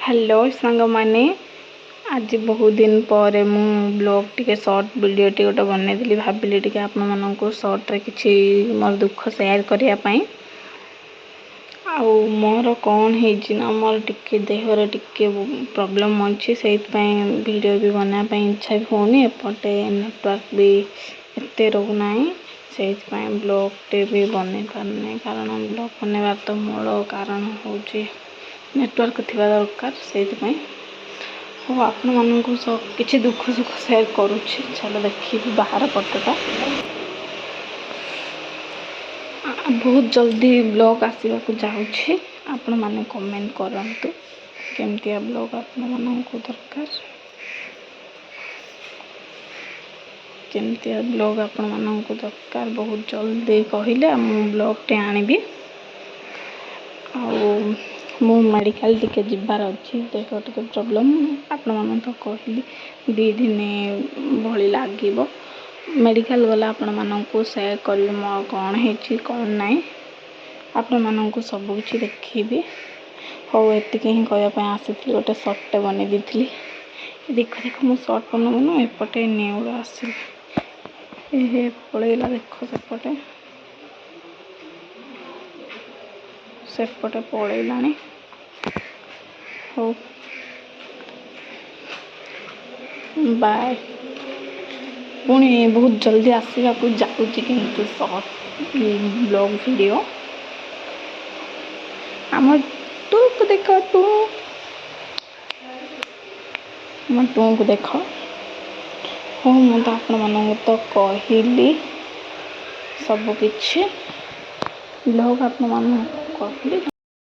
Hello सांग माने आज बहुत दिन पर मु ब्लॉग टिके शॉर्ट वीडियो टी गोटे बनईली भाविली टिके आपण मानक शॉर्ट रे किछि मोर दुख शेयर करिया पई आउ मोर कौन हेछि ना मोर टिके देहरे टिके प्रॉब्लम अछि सेइत पई वीडियो भी बना पई इच्छा भी होनी एपटे नेटवर्क भी एते रहू नाही सेइत पई ब्लॉग टे भी बने पारने कारण ब्लॉग बनेबार तो मूल कारण होछि नेटवर्क थिबा दरकार सेइत पई हो आपण मानक किछि दुख सुख शेयर करूछि चलो देखि बाहर पटटा बहुत जल्दी ब्लॉग आसीबा को जाउछि आपण माने कमेंट करंतु केमतिया ब्लॉग आपण मानक दरकार केमतिया ब्लॉग आपण मानक दरकार बहुत जल्दी कहिले मु ब्लॉग टे आनिबी मु मेडिकल टिके जिबार अछि देख टिके प्रॉब्लम आपण माने तो कहली 2 दिन भली लागिबो मेडिकल गला आपण मानक शेयर करबे मो कोन हेछि कोन नाही आपण मानक सब किछि देखिबे हो एतिके ही कहया पय आसीथि गोटे शॉर्ट टे बने दिथली देख मु शॉर्ट बनउनु एपटे नेउर आसी एहे पळेला देखो सेपटे पळेलानी हो बाय पुणी बहुत जल्दी आसीबा को जाउछि किंतु शॉर्ट ब्लॉग वीडियो हमर टू को देखो टू हमर टू को देखो हो मु तो आपण मानक तो कहिली सब किछि ब्लॉग आपण मानक कहली।